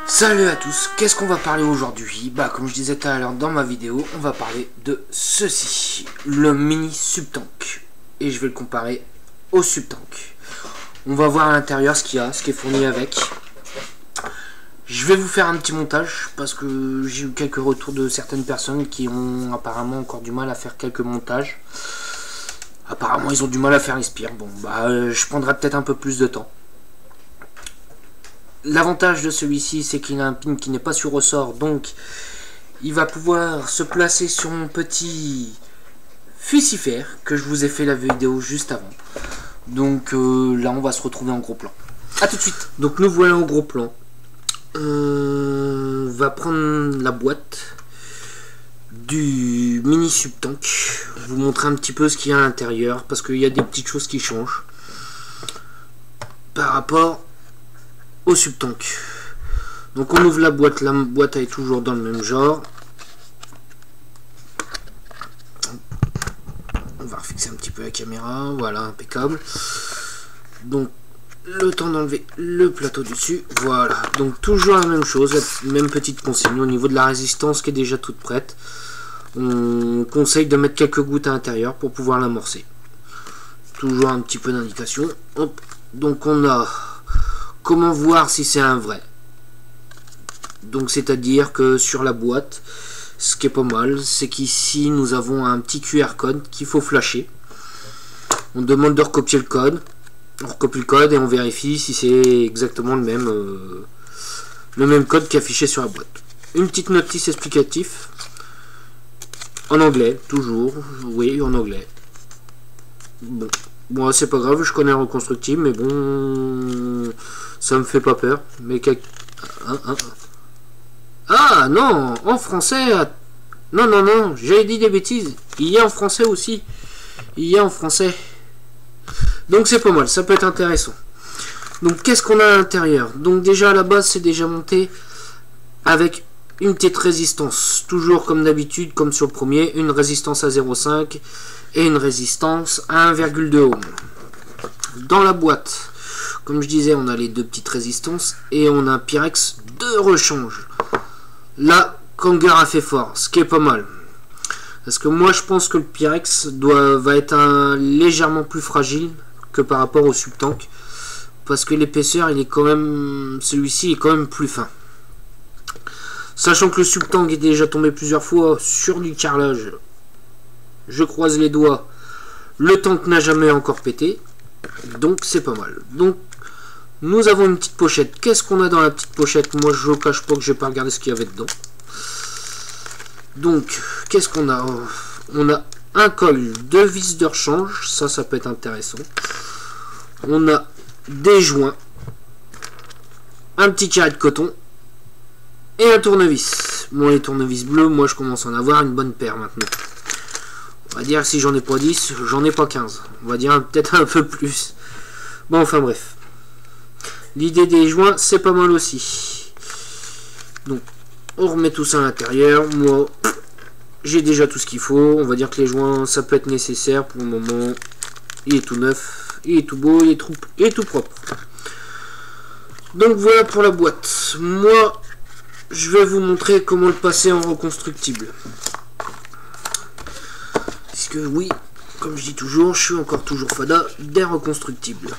Salut à tous, qu'est-ce qu'on va parler aujourd'hui? Bah comme je disais tout à l'heure dans ma vidéo, on va parler de ceci, le mini Subtank. Et je vais le comparer au Subtank. On va voir à l'intérieur ce qu'il y a, ce qui est fourni avec. Je vais vous faire un petit montage parce que j'ai eu quelques retours de certaines personnes qui ont apparemment encore du mal à faire quelques montages. Apparemment ils ont du mal à faire les spires. Bon bah je prendrai peut-être un peu plus de temps. L'avantage de celui-ci, c'est qu'il a un pin qui n'est pas sur ressort, donc il va pouvoir se placer sur mon petit fucifère que je vous ai fait la vidéo juste avant. Donc là, on va se retrouver en gros plan. A tout de suite. Donc nous voilà en gros plan. On va prendre la boîte du mini Subtank, vous montrer un petit peu ce qu'il y a à l'intérieur, parce qu'il y a des petites choses qui changent par rapport au Subtank. Donc on ouvre la boîte est toujours dans le même genre. On va refixer un petit peu la caméra, voilà, impeccable. Donc le temps d'enlever le plateau du dessus, voilà. Donc toujours la même chose, la même petite consigne au niveau de la résistance qui est déjà toute prête. On conseille de mettre quelques gouttes à l'intérieur pour pouvoir l'amorcer. Toujours un petit peu d'indication. Hop. Donc on a comment voir si c'est un vrai. Donc c'est à dire que sur la boîte, ce qui est pas mal, c'est qu'ici nous avons un petit QR code qu'il faut flasher. On demande de recopier le code. On recopie le code et on vérifie si c'est exactement le même code qui est affiché sur la boîte. Une petite notice explicative en anglais, toujours. Oui, en anglais. Bon, c'est pas grave, je connais Reconstructible, mais bon, ça me fait pas peur. Mais ah non, en français. Non, j'ai dit des bêtises. Il y a en français aussi. Il y a en français. Donc c'est pas mal, ça peut être intéressant. Donc qu'est-ce qu'on a à l'intérieur? Donc déjà à la base c'est déjà monté avec une petite résistance. Toujours comme d'habitude, comme sur le premier, une résistance à 0,5 et une résistance à 1,2 ohm. Dans la boîte, comme je disais, on a les deux petites résistances et on a un Pyrex de rechange. Là, Kanger a fait fort, ce qui est pas mal. Parce que moi je pense que le Pyrex va être légèrement plus fragile que par rapport au Subtank. Parce que l'épaisseur, il est quand même, celui-ci est quand même plus fin. Sachant que le Subtank est déjà tombé plusieurs fois sur du carrelage. Je croise les doigts. Le tank n'a jamais encore pété. Donc c'est pas mal. Donc nous avons une petite pochette. Qu'est-ce qu'on a dans la petite pochette? Moi je ne cache pas que je n'ai pas regardé ce qu'il y avait dedans. Donc qu'est-ce qu'on a? On a un col, deux vis de rechange. Ça peut être intéressant. On a des joints. Un petit carré de coton. Et un tournevis. Bon, les tournevis bleus, moi je commence à en avoir une bonne paire maintenant. On va dire que si j'en ai pas 10, j'en ai pas 15. On va dire peut-être un peu plus. Bon, enfin bref. L'idée des joints, c'est pas mal aussi. Donc, on remet tout ça à l'intérieur. Moi, j'ai déjà tout ce qu'il faut. On va dire que les joints, ça peut être nécessaire pour le moment. Il est tout neuf, il est tout beau, il est tout propre. Donc voilà pour la boîte. Moi, je vais vous montrer comment le passer en reconstructible. Puisque oui, comme je dis toujours, je suis encore toujours fada des reconstructibles.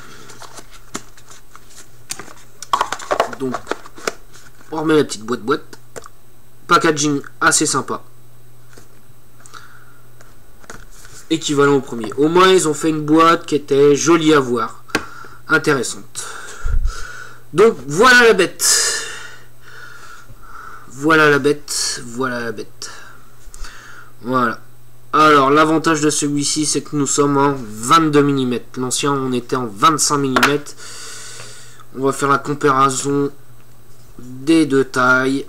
Donc, on remet la petite boîte. Packaging assez sympa. Équivalent au premier. Au moins, ils ont fait une boîte qui était jolie à voir. Intéressante. Donc, voilà la bête. Voilà la bête. Voilà. Alors, l'avantage de celui-ci, c'est que nous sommes en 22 mm. L'ancien, on était en 25 mm. On va faire la comparaison des deux tailles.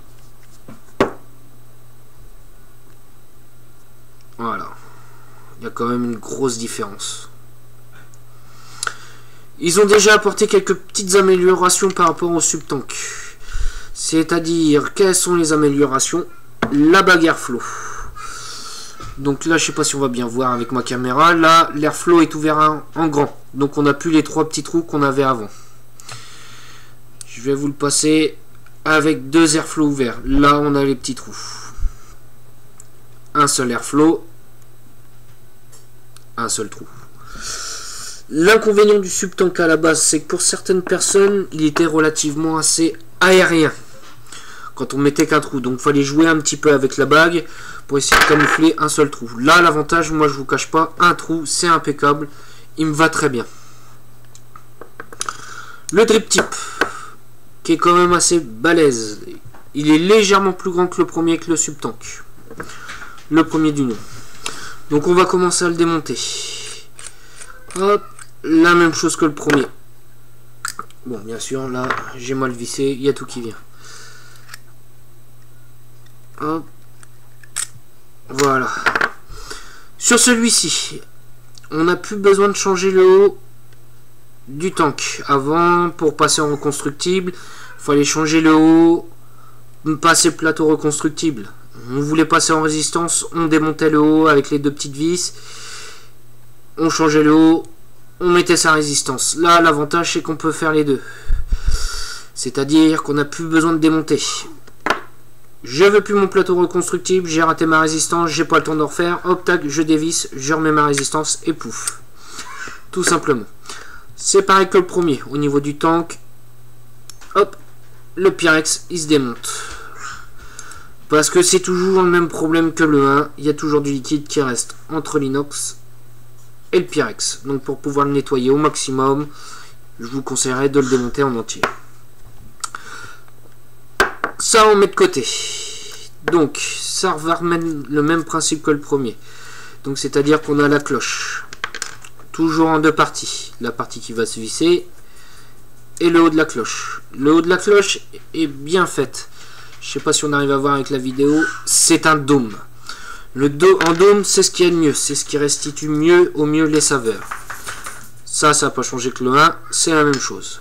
Voilà. Il y a quand même une grosse différence. Ils ont déjà apporté quelques petites améliorations par rapport au Subtank. C'est-à-dire, quelles sont les améliorations? La bague airflow. Donc là, je sais pas si on va bien voir avec ma caméra. Là, l'airflow est ouvert en grand. Donc on n'a plus les trois petits trous qu'on avait avant. Je vais vous le passer avec 2 airflow ouverts. Là, on a les petits trous. Un seul airflow. Un seul trou. L'inconvénient du subtank à la base, c'est que pour certaines personnes, il était relativement assez aérien quand on mettait qu'un trou. Donc, il fallait jouer un petit peu avec la bague pour essayer de camoufler un seul trou. Là, l'avantage, moi, je vous cache pas, un trou, c'est impeccable. Il me va très bien. Le drip tip, qui est quand même assez balèze. Il est légèrement plus grand que le premier, que le subtank. Le premier du nom. Donc, on va commencer à le démonter. Hop. La même chose que le premier. Bon, bien sûr, là, j'ai mal vissé, il y a tout qui vient. Hop. Voilà. Sur celui-ci, on n'a plus besoin de changer le haut du tank. Avant, pour passer en reconstructible, il fallait changer le haut, passer le plateau reconstructible. On voulait passer en résistance, on démontait le haut avec les 2 petites vis. On changeait le haut, on mettait sa résistance. Là, l'avantage, c'est qu'on peut faire les deux. C'est-à-dire qu'on n'a plus besoin de démonter. Je veux plus mon plateau reconstructible, j'ai raté ma résistance, j'ai pas le temps de refaire. Hop, tac, je dévisse, je remets ma résistance et pouf. Tout simplement. C'est pareil que le premier. Au niveau du tank, hop, le Pyrex, il se démonte. Parce que c'est toujours le même problème que le 1. Il y a toujours du liquide qui reste entre l'inox et le Pyrex. Donc pour pouvoir le nettoyer au maximum, je vous conseillerais de le démonter en entier. Ça, on met de côté. Donc ça va remettre le même principe que le premier. Donc c'est-à-dire qu'on a la cloche. Toujours en 2 parties. La partie qui va se visser et le haut de la cloche. Le haut de la cloche est bien fait. Je sais pas si on arrive à voir avec la vidéo. C'est un dôme. En dôme, c'est ce qui est de mieux. C'est ce qui restitue au mieux les saveurs. Ça n'a pas changé que le 1. C'est la même chose.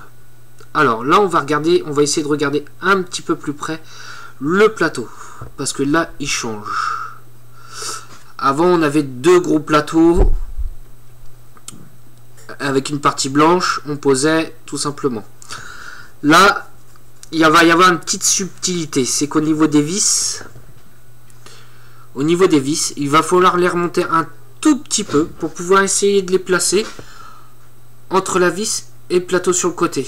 Alors là, on va essayer de regarder un petit peu plus près le plateau. Parce que là, il change. Avant, on avait 2 gros plateaux. Avec une partie blanche, on posait tout simplement. Là, il va y avoir une petite subtilité. C'est qu'au niveau des vis... il va falloir les remonter un tout petit peu pour pouvoir essayer de les placer entre la vis et le plateau sur le côté.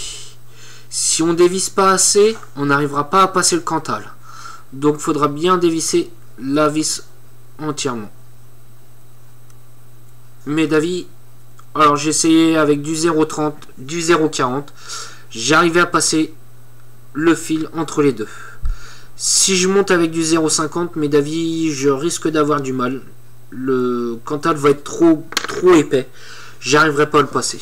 Si on dévisse pas assez, on n'arrivera pas à passer le Cantal. Donc il faudra bien dévisser la vis entièrement. Mais d'avis, alors j'ai essayé avec du 0,30, du 0,40. J'arrivais à passer le fil entre les deux. Si je monte avec du 0,50, mais d'avis, je risque d'avoir du mal. Le Cantal va être trop épais. J'arriverai pas à le passer.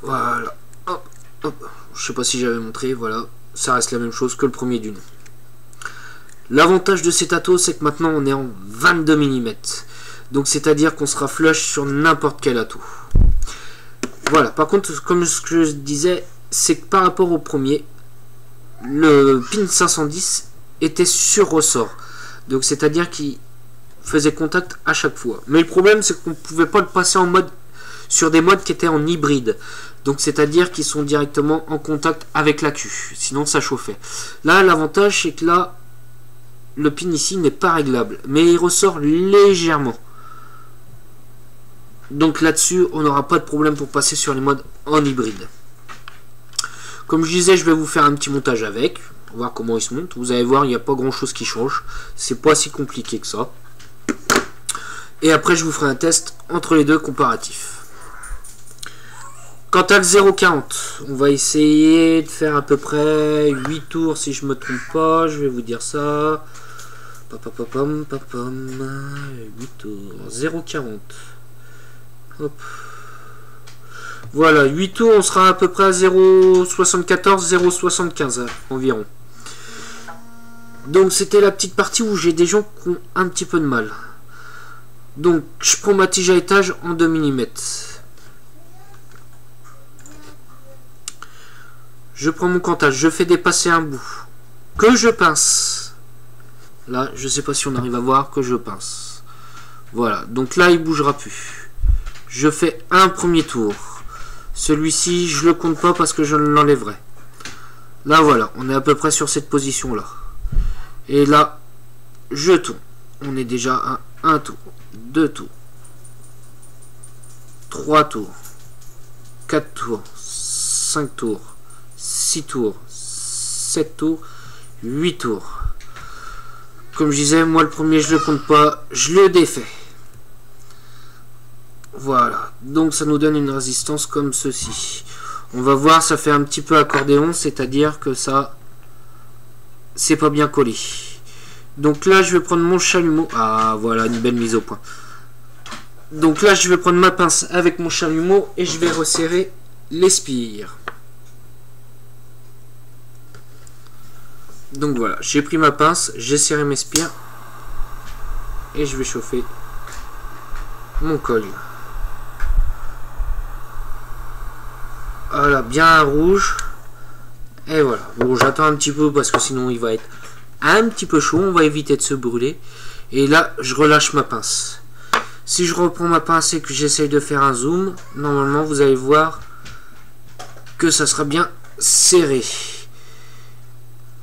Voilà. Hop, hop. Je sais pas si j'avais montré. Voilà. Ça reste la même chose que le premier du nom. L'avantage de cet ato, c'est que maintenant on est en 22 mm. Donc c'est-à-dire qu'on sera flush sur n'importe quel ato. Voilà. Par contre, comme ce que je disais, c'est que par rapport au premier, le pin 510 était sur ressort. Donc c'est-à-dire qu'il faisait contact à chaque fois. Mais le problème, c'est qu'on ne pouvait pas le passer en mode sur des modes qui étaient en hybride. Donc c'est-à-dire qu'ils sont directement en contact avec la queue. Sinon ça chauffait. Là, l'avantage, c'est que là, le pin ici n'est pas réglable. Mais il ressort légèrement. Donc là-dessus, on n'aura pas de problème pour passer sur les modes en hybride. Comme je disais, je vais vous faire un petit montage avec. Voir comment il se monte. Vous allez voir, il n'y a pas grand chose qui change. C'est pas si compliqué que ça. Et après, je vous ferai un test entre les deux comparatifs. Quant à le 0,40, on va essayer de faire à peu près 8 tours si je me trompe pas. Je vais vous dire ça. 8 tours. 0,40. Hop. Voilà, 8 tours, on sera à peu près à 0,74, 0,75 environ. Donc c'était la petite partie où j'ai des gens qui ont un petit peu de mal. Donc je prends ma tige à étage en 2 mm. Je prends mon cantage, je fais dépasser un bout. Que je pince. Là, je sais pas si on arrive à voir que je pince. Voilà, donc là il bougera plus. Je fais un premier tour. Celui-ci, je le compte pas parce que je l'enlèverai. Là voilà, on est à peu près sur cette position là. Et là, je tourne. On est déjà à un tour, 2 tours, 3 tours, 4 tours, 5 tours, 6 tours, 7 tours, 8 tours. Comme je disais, moi le premier je le compte pas, je le défais. Voilà, donc ça nous donne une résistance comme ceci. On va voir, ça fait un petit peu accordéon, c'est-à-dire que ça, c'est pas bien collé. Donc là, je vais prendre mon chalumeau. Ah, voilà, une belle mise au point. Donc là, je vais prendre ma pince avec mon chalumeau et je vais resserrer les spires. Donc voilà, j'ai pris ma pince, j'ai serré mes spires et je vais chauffer mon col. Voilà, bien rouge. Et voilà, bon, j'attends un petit peu parce que sinon il va être un petit peu chaud, on va éviter de se brûler. Et là, je relâche ma pince. Si je reprends ma pince et que j'essaye de faire un zoom, normalement vous allez voir que ça sera bien serré.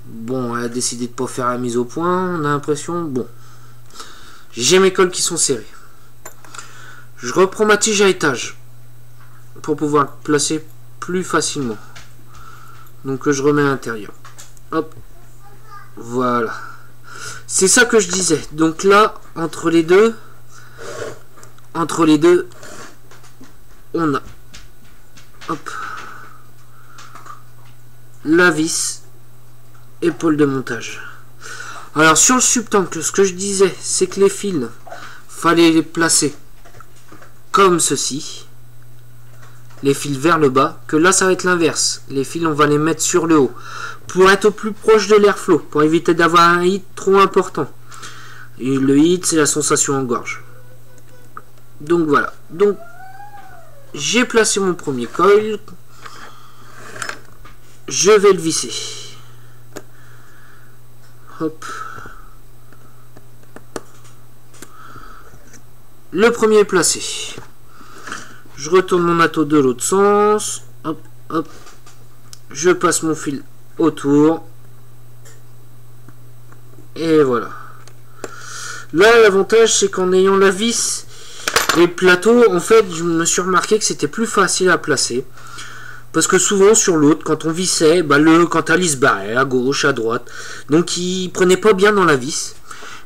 Bon, elle a décidé de pas faire la mise au point, on a l'impression. Bon, j'ai mes cols qui sont serrés. Je reprends ma tige à étage pour pouvoir le placer plus facilement. Donc je remets à l'intérieur. Hop. Voilà. C'est ça que je disais. Donc là, entre les deux, on a, hop, la vis, épaule de montage. Alors sur le subtank, ce que je disais, c'est que les fils, fallait les placer comme ceci. Les fils vers le bas, que là ça va être l'inverse. Les fils on va les mettre sur le haut pour être au plus proche de l'airflow, pour éviter d'avoir un hit trop important. Et le hit c'est la sensation en gorge. Donc voilà, donc j'ai placé mon premier coil, je vais le visser. Hop. Le premier est placé. Je retourne mon atto de l'autre sens. Hop, hop. Je passe mon fil autour. Et voilà. Là, l'avantage, c'est qu'en ayant la vis et le plateau, en fait, je me suis remarqué que c'était plus facile à placer. Parce que souvent, sur l'autre, quand on vissait, bah, le cantal, il se barrait à gauche, à droite. Donc, il prenait pas bien dans la vis.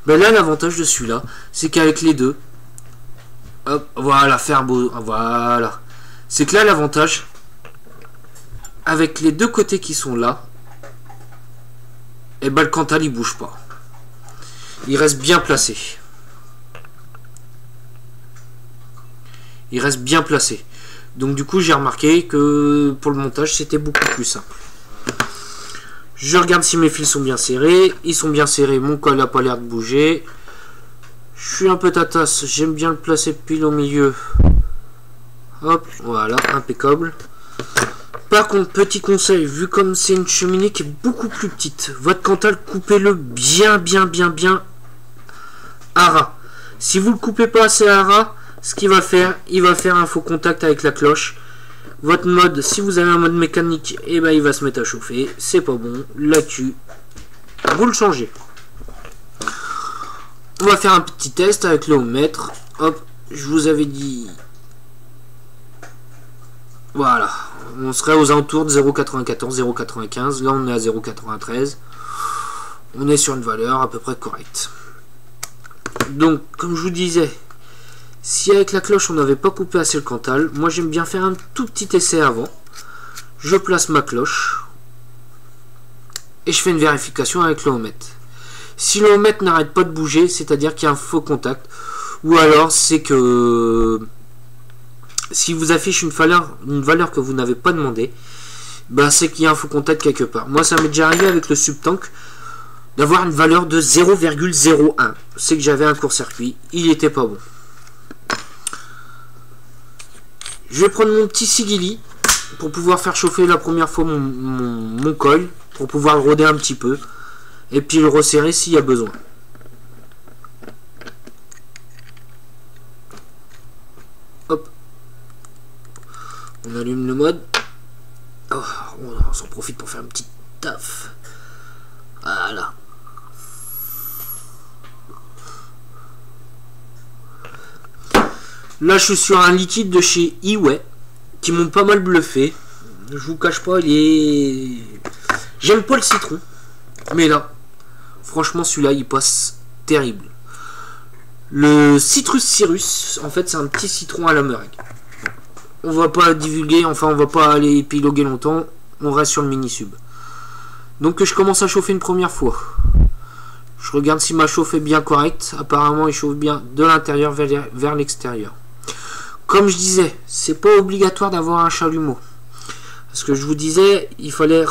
Bah, là, l'avantage de celui-là, c'est qu'avec les deux, hop, voilà, faire beau, voilà. C'est que là, l'avantage, avec les deux côtés qui sont là, et ben le cantal, il bouge pas. Il reste bien placé. Il reste bien placé. Donc du coup, j'ai remarqué que pour le montage, c'était beaucoup plus simple. Je regarde si mes fils sont bien serrés. Ils sont bien serrés, mon col n'a pas l'air de bouger. Je suis un peu tatasse, j'aime bien le placer pile au milieu. Hop, voilà, impeccable. Par contre, petit conseil, vu comme c'est une cheminée qui est beaucoup plus petite, votre cantal, coupez-le bien à ras. Si vous le coupez pas assez à ras, ce qu'il va faire, il va faire un faux contact avec la cloche. Votre mode, si vous avez un mode mécanique, et ben il va se mettre à chauffer. C'est pas bon. Là-dessus, vous le changez. On va faire un petit test avec le ohmmètre. Hop, je vous avais dit. Voilà. On serait aux alentours de 0,94, 0,95. Là, on est à 0,93. On est sur une valeur à peu près correcte. Donc, comme je vous disais, si avec la cloche, on n'avait pas coupé assez le cantal, moi, j'aime bien faire un tout petit essai avant. Je place ma cloche. Et je fais une vérification avec le ohmmètre. Si le ohmmètre n'arrête pas de bouger, c'est-à-dire qu'il y a un faux contact, ou alors c'est que si vous affiche une valeur que vous n'avez pas demandé, ben c'est qu'il y a un faux contact quelque part. Moi, ça m'est déjà arrivé avec le subtank d'avoir une valeur de 0,01. C'est que j'avais un court-circuit, il était pas bon. Je vais prendre mon petit sigili pour pouvoir faire chauffer la première fois mon coil, pour pouvoir le rôder un petit peu. Et puis le resserrer s'il y a besoin. Hop. On allume le mode. Oh, on s'en profite pour faire une petite taf. Voilà. Là, je suis sur un liquide de chez Iway qui m'ont pas mal bluffé. Je vous cache pas, il est... J'aime pas le citron, mais là, franchement, celui-là, il passe terrible. Le Citrus Cyrus, en fait, c'est un petit citron à la meringue. On va pas divulguer, enfin, on va pas aller épiloguer longtemps. On reste sur le mini-sub. Donc, je commence à chauffer une première fois. Je regarde si ma chauffe est bien correcte. Apparemment, il chauffe bien de l'intérieur vers l'extérieur. Comme je disais, c'est pas obligatoire d'avoir un chalumeau. Parce que je vous disais, il fallait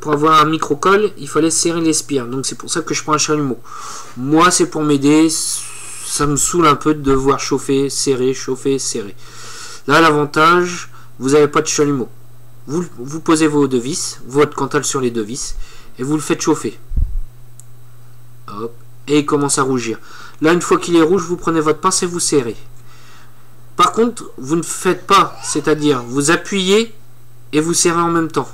pour avoir un micro-colle, il fallait serrer les spires. Donc c'est pour ça que je prends un chalumeau. Moi, c'est pour m'aider. Ça me saoule un peu de devoir chauffer, serrer, chauffer, serrer. Là, l'avantage, vous n'avez pas de chalumeau. Vous posez vos deux vis, votre Cantal sur les deux vis, et vous le faites chauffer. Hop, et il commence à rougir. Là, une fois qu'il est rouge, vous prenez votre pince et vous serrez. Par contre, vous ne faites pas, c'est-à-dire vous appuyez et vous serrez en même temps.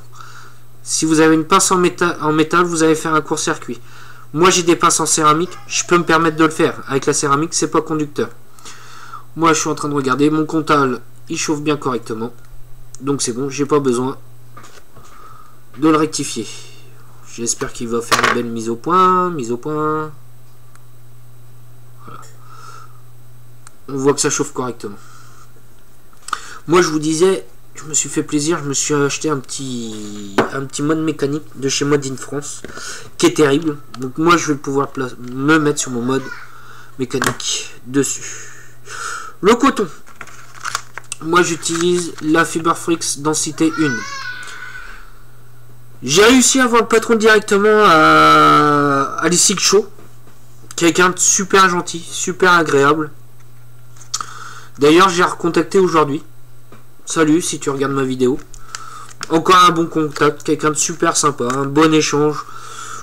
Si vous avez une pince en métal, vous allez faire un court-circuit. Moi, j'ai des pinces en céramique, je peux me permettre de le faire. Avec la céramique, c'est pas conducteur. Moi, je suis en train de regarder, mon Cantal, il chauffe bien correctement. Donc c'est bon, j'ai pas besoin de le rectifier. J'espère qu'il va faire une belle mise au point. Voilà. On voit que ça chauffe correctement. Moi, je vous disais, je me suis fait plaisir, je me suis acheté un petit mode mécanique de chez Mode in France qui est terrible. Donc moi, je vais pouvoir me mettre sur mon mode mécanique dessus. Le coton. Moi, j'utilise la Fiberfrix densité 1. J'ai réussi à avoir le patron directement à l'Issig Show. Quelqu'un de super gentil, super agréable. D'ailleurs, j'ai recontacté aujourd'hui. Salut, si tu regardes ma vidéo. Encore un bon contact, quelqu'un de super sympa, un bon échange.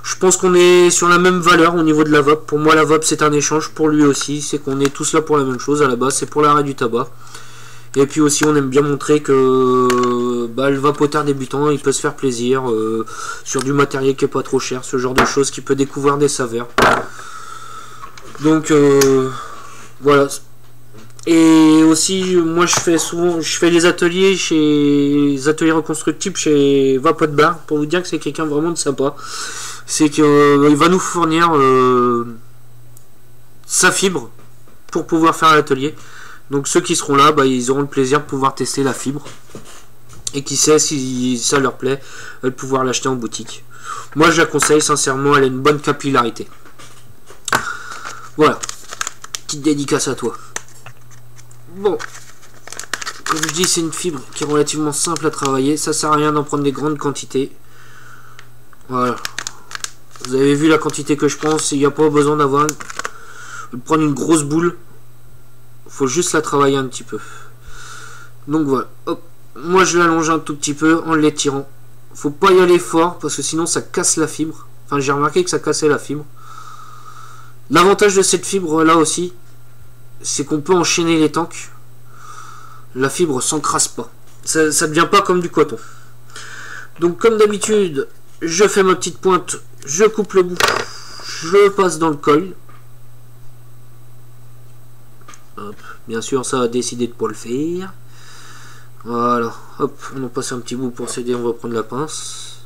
Je pense qu'on est sur la même valeur au niveau de la VOP. Pour moi, la VOP, c'est un échange. Pour lui aussi, c'est qu'on est tous là pour la même chose. À la base, c'est pour l'arrêt du tabac. Et puis aussi, on aime bien montrer que le vapoteur débutant, il peut se faire plaisir sur du matériel qui est pas trop cher. Ce genre de choses qui peut découvrir des saveurs. Donc, voilà. Et aussi, moi je fais les ateliers reconstructibles chez Vapot Bar pour vous dire que c'est quelqu'un vraiment de sympa. C'est qu'il va nous fournir sa fibre pour pouvoir faire l'atelier. Donc ceux qui seront là, ils auront le plaisir de pouvoir tester la fibre. Et qui sait si ça leur plaît, de pouvoir l'acheter en boutique. Moi je la conseille sincèrement, elle a une bonne capillarité. Voilà. Petite dédicace à toi. Bon, comme je dis, c'est une fibre qui est relativement simple à travailler. Ça sert à rien d'en prendre des grandes quantités. Voilà. Vous avez vu la quantité que je pense. Il n'y a pas besoin de prendre une grosse boule. Il faut juste la travailler un petit peu. Donc voilà. Hop. Moi, je l'allonge un tout petit peu en l'étirant. Faut pas y aller fort parce que sinon ça casse la fibre. Enfin, j'ai remarqué que ça cassait la fibre. L'avantage de cette fibre là aussi, c'est qu'on peut enchaîner les tanks. La fibre s'encrasse pas. Ça ne devient pas comme du coton. Donc comme d'habitude, je fais ma petite pointe, je coupe le bout, je passe dans le coil. Hop. Bien sûr, ça a décidé de pas le faire. Voilà. Hop, on en passe un petit bout pour s'aider, on va prendre la pince.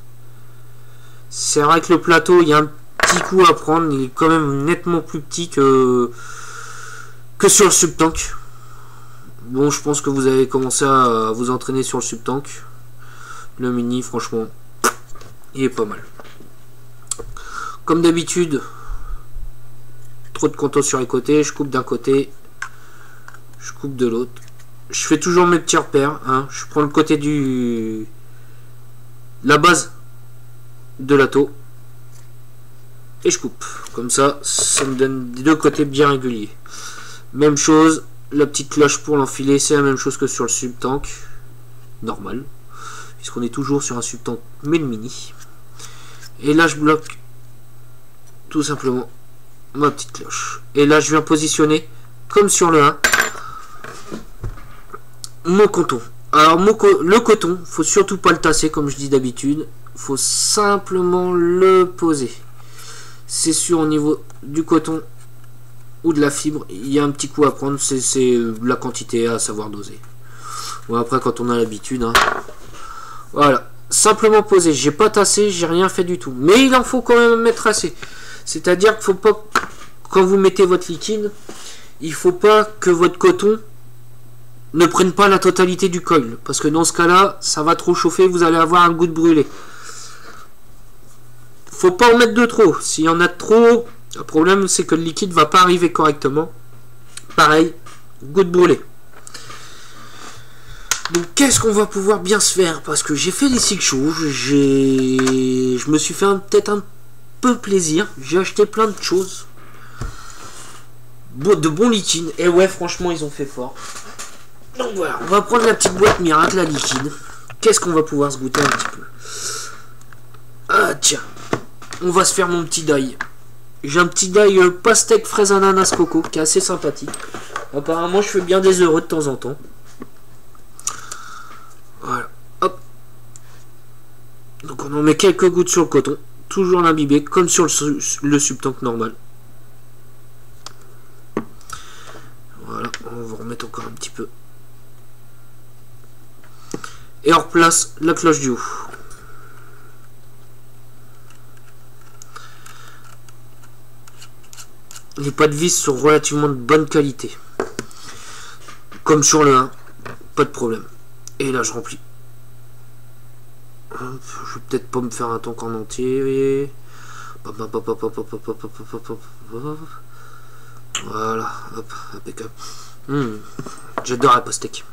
C'est vrai que le plateau, il y a un petit coup à prendre. Il est quand même nettement plus petit que sur le subtank. Bon, je pense que vous avez commencé à vous entraîner sur le subtank. Le mini, franchement, il est pas mal. Comme d'habitude, trop de contours sur les côtés. Je coupe d'un côté, je coupe de l'autre. Je fais toujours mes petits repères. Hein. Je prends le côté la base de l'atto et je coupe. Comme ça, ça me donne deux côtés bien réguliers. Même chose, la petite cloche pour l'enfiler, c'est la même chose que sur le subtank normal, puisqu'on est toujours sur un subtank mais le mini. Et là je bloque tout simplement ma petite cloche. Et là je viens positionner, comme sur le 1, mon coton. Alors le coton, faut surtout pas le tasser comme je dis d'habitude. faut simplement le poser. C'est sûr, au niveau du coton ou de la fibre, il y a un petit coup à prendre, c'est la quantité à savoir doser. Bon, après, quand on a l'habitude, hein. Voilà, simplement poser. J'ai pas tassé, j'ai rien fait du tout. Mais il en faut quand même mettre assez. C'est-à-dire qu'il faut pas, quand vous mettez votre liquide, il faut pas que votre coton ne prenne pas la totalité du coil. Parce que dans ce cas-là, ça va trop chauffer, vous allez avoir un goût de brûlé. Faut pas en mettre de trop. S'il y en a de trop, le problème c'est que le liquide va pas arriver correctement. Pareil, goût de brûlé. Donc qu'est-ce qu'on va pouvoir bien se faire? Parce que j'ai fait des cycles chauds, je me suis fait peut-être un peu plaisir. J'ai acheté plein de choses. De bons liquides. Et ouais, franchement, ils ont fait fort. Donc voilà, on va prendre la petite boîte miracle, la liquide. Qu'est-ce qu'on va pouvoir se goûter un petit peu? Ah tiens, on va se faire mon petit die. J'ai un petit die pastèque fraise ananas coco qui est assez sympathique. Apparemment, je fais bien des heureux de temps en temps. Voilà, hop. Donc on en met quelques gouttes sur le coton. Toujours l'imbiber, comme sur le subtank normal. Voilà, on va remettre encore un petit peu. Et on replace la cloche du haut. Les pas de vis sont relativement de bonne qualité. Comme sur le 1, pas de problème. Et là je remplis. Je vais peut-être pas me faire un tank en entier. Voilà, hop, impeccable. J'adore la pastèque.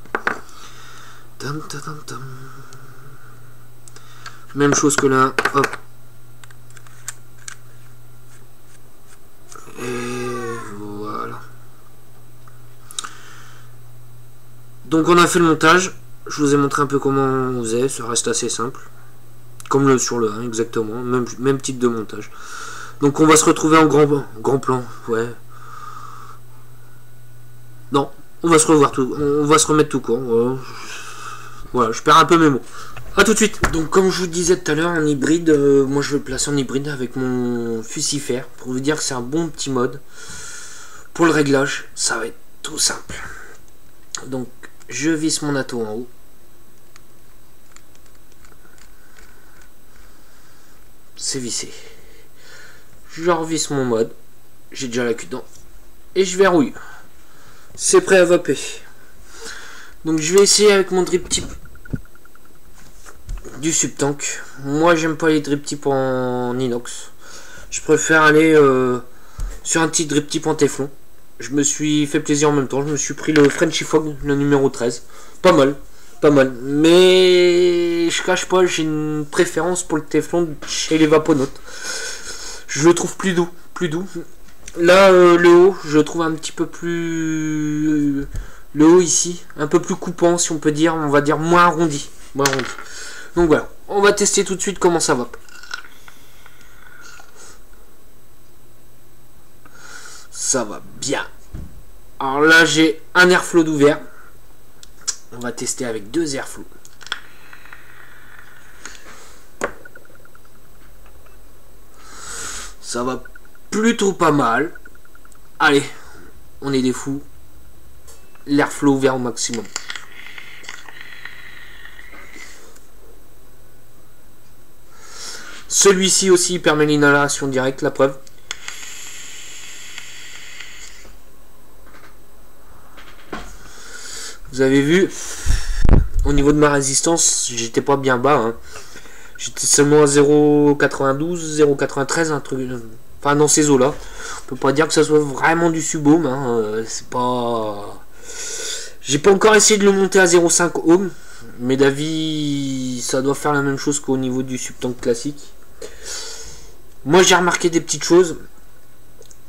Même chose que là, hop. Et voilà. Donc on a fait le montage. Je vous ai montré un peu comment on faisait. Ça reste assez simple. Comme sur le 1, exactement. Même type de montage. Donc on va se retrouver en grand plan. Ouais. Non, on va se revoir tout. On va se remettre tout court. Voilà, je perds un peu mes mots. A tout de suite. Donc comme je vous disais tout à l'heure, en hybride, moi je vais le placer en hybride avec mon Fusifer pour vous dire que c'est un bon petit mode. Pour le réglage, ça va être tout simple. Donc je visse mon atto en haut. C'est vissé. Je revisse mon mode. J'ai déjà la queue dedans. Et je verrouille. C'est prêt à vaper. Donc je vais essayer avec mon drip tip du subtank. Moi j'aime pas les drip tips en inox. Je préfère aller sur un petit drip tip en téflon. Je me suis fait plaisir en même temps. Je me suis pris le Frenchy Fog, le numéro 13. Pas mal. Pas mal. Mais je cache pas, j'ai une préférence pour le téflon chez les vaponautes. Je le trouve plus doux. Plus doux. Là, le haut, je le trouve un petit peu plus... Le haut ici, un peu plus coupant, si on peut dire. On va dire moins arrondi. Moins arrondi. Donc voilà, on va tester tout de suite comment ça va. Ça va bien. Alors là, j'ai un airflow d'ouvert. On va tester avec 2 airflows. Ça va plutôt pas mal. Allez, on est des fous. L'airflow ouvert au maximum. Celui-ci aussi permet l'inhalation directe, la preuve. Vous avez vu, au niveau de ma résistance, j'étais pas bien bas. Hein. J'étais seulement à 0,92, 0,93, un truc. Enfin, dans ces eaux-là. On peut pas dire que ça soit vraiment du sub-ohm. Hein. C'est pas. J'ai pas encore essayé de le monter à 0,5 ohm. Mais d'avis, ça doit faire la même chose qu'au niveau du subtank classique. Moi, j'ai remarqué des petites choses.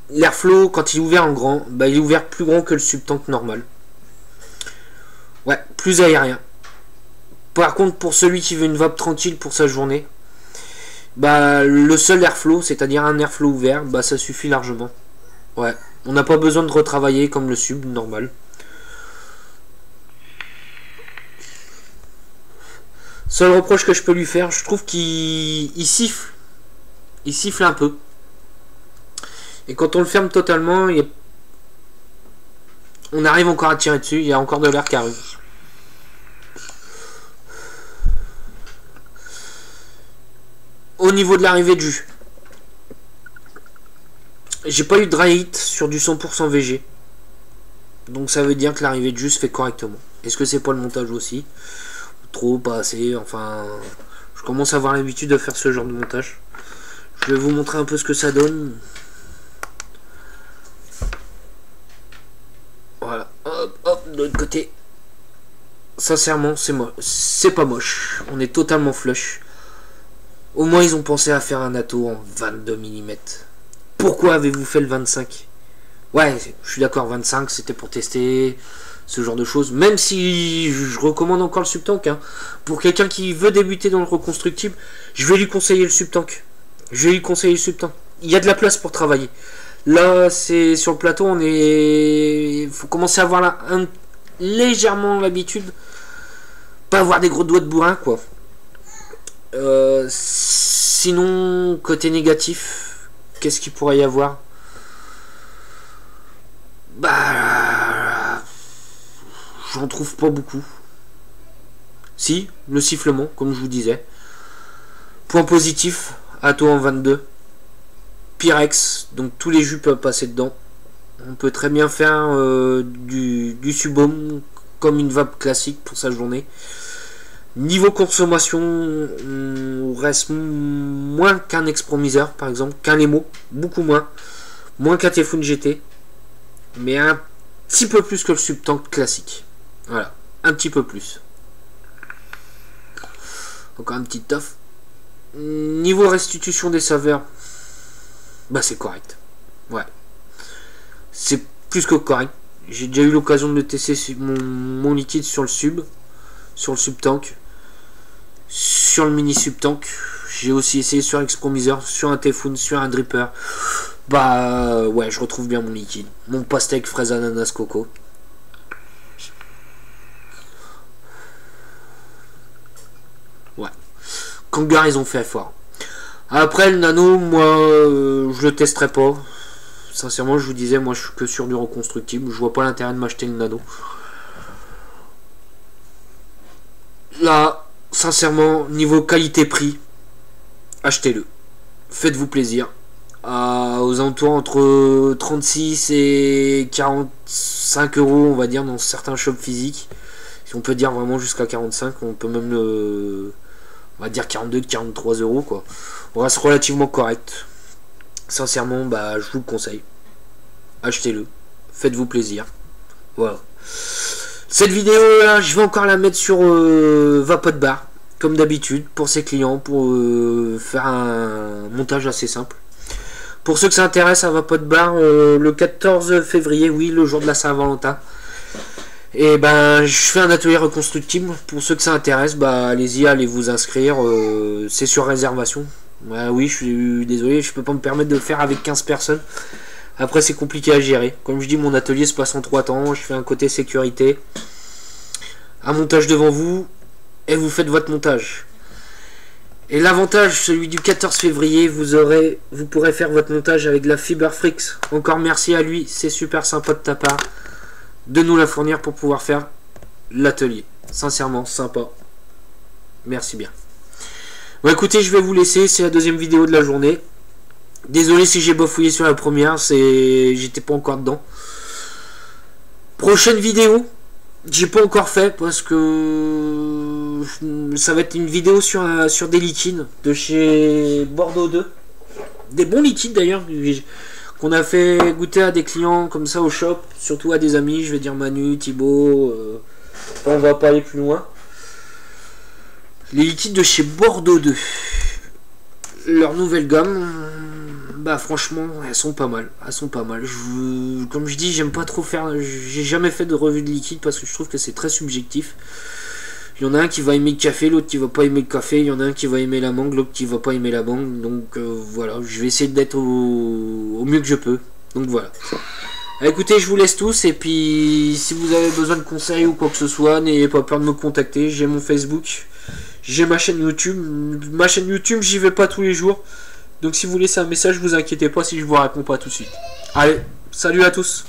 L'airflow, quand il est ouvert en grand, bah, il est ouvert plus grand que le subtank normal. Ouais, plus aérien. Par contre, pour celui qui veut une vape tranquille pour sa journée, bah le seul airflow, c'est-à-dire un airflow ouvert, bah ça suffit largement. Ouais, on n'a pas besoin de retravailler comme le sub normal. Seul reproche que je peux lui faire, je trouve qu'il siffle. Il siffle un peu. Et quand on le ferme totalement, on arrive encore à tirer dessus, il y a encore de l'air qui arrive. Au niveau de l'arrivée de jus, j'ai pas eu de dry hit sur du 100% VG. Donc ça veut dire que l'arrivée de jus se fait correctement. Est-ce que c'est pas le montage aussi? Trop, pas assez, enfin... Je commence à avoir l'habitude de faire ce genre de montage. Je vais vous montrer un peu ce que ça donne. Voilà, hop, hop, de l'autre côté. Sincèrement, c'est pas moche. On est totalement flush. Au moins, ils ont pensé à faire un atto en 22 mm. Pourquoi avez-vous fait le 25? Ouais, je suis d'accord, 25, c'était pour tester ce genre de choses. Même si je recommande encore le subtank. Hein. Pour quelqu'un qui veut débuter dans le reconstructible, je vais lui conseiller le subtank. Je vais lui conseiller le subtank. Il y a de la place pour travailler. Là, c'est sur le plateau, on est... Il faut commencer à avoir légèrement l'habitude. Pas avoir des gros doigts de bourrin, quoi. Sinon, côté négatif, qu'est-ce qu'il pourrait y avoir? Bah... J'en trouve pas beaucoup. Si, le sifflement, comme je vous disais. Point positif, atto en 22. Pyrex, donc tous les jus peuvent passer dedans. On peut très bien faire du subaume comme une vape classique pour sa journée. Niveau consommation, on reste moins qu'un expromiseur par exemple, qu'un Lemo, beaucoup moins. Moins qu'un Typhoon GT. Mais un petit peu plus que le subtank classique. Voilà, un petit peu plus. Encore un petit tof. Niveau restitution des saveurs, bah c'est correct. Ouais. C'est plus que correct. J'ai déjà eu l'occasion de le tester sur mon liquide sur le subtank. Sur le mini subtank. J'ai aussi essayé sur l'expromiseur, sur un Typhoon, sur un dripper. Bah ouais, je retrouve bien mon liquide. Mon pastèque fraise ananas coco. Ouais. Kangar, ils ont fait fort. Après le nano, moi je le testerai pas. Sincèrement, je vous disais, moi je suis que sur du reconstructible. Je vois pas l'intérêt de m'acheter le nano. Là, sincèrement, niveau qualité-prix, achetez-le. Faites-vous plaisir. Aux alentours entre 36 et 45 euros, on va dire, dans certains shops physiques. Si on peut dire vraiment jusqu'à 45, on peut même le... On va dire 42, 43 euros, quoi. On reste relativement correct. Sincèrement, bah, je vous le conseille. Achetez-le. Faites-vous plaisir. Voilà. Cette vidéo là, je vais encore la mettre sur Vapotbar, comme d'habitude, pour ses clients, pour faire un montage assez simple. Pour ceux que ça intéresse à Vapotbar, le 14 février, oui, le jour de la Saint-Valentin, et ben je fais un atelier reconstructible. Pour ceux que ça intéresse, bah allez-y, allez vous inscrire, c'est sur réservation. Bah oui, je suis désolé, je peux pas me permettre de le faire avec 15 personnes. Après c'est compliqué à gérer. Comme je dis, mon atelier se passe en 3 temps. Je fais un côté sécurité, un montage devant vous, et vous faites votre montage. Et l'avantage, celui du 14 février, vous pourrez faire votre montage avec de la Fiberfrix. Encore merci à lui, c'est super sympa de ta part de nous la fournir pour pouvoir faire l'atelier. Sincèrement, sympa. Merci bien. Bon écoutez, je vais vous laisser, c'est la deuxième vidéo de la journée. Désolé si j'ai bafouillé sur la première, j'étais pas encore dedans. Prochaine vidéo, j'ai pas encore fait parce que ça va être une vidéo sur des liquides de chez Bordeaux 2. Des bons liquides d'ailleurs, qu'on a fait goûter à des clients comme ça au shop, surtout à des amis, je vais dire Manu, Thibaut, on va pas aller plus loin. Les liquides de chez Bordeaux 2, leur nouvelle gamme, bah franchement elles sont pas mal, comme je dis, j'aime pas trop faire, j'ai jamais fait de revue de liquide parce que je trouve que c'est très subjectif. Il y en a un qui va aimer le café, l'autre qui va pas aimer le café, il y en a un qui va aimer la mangue, l'autre qui va pas aimer la mangue, donc voilà, je vais essayer d'être au mieux que je peux, donc voilà. Écoutez, je vous laisse tous, et puis si vous avez besoin de conseils ou quoi que ce soit, n'ayez pas peur de me contacter, j'ai mon Facebook, J'ai ma chaîne YouTube. Ma chaîne YouTube, j'y vais pas tous les jours. Donc si vous laissez un message, vous inquiétez pas si je vous réponds pas tout de suite. Allez, salut à tous.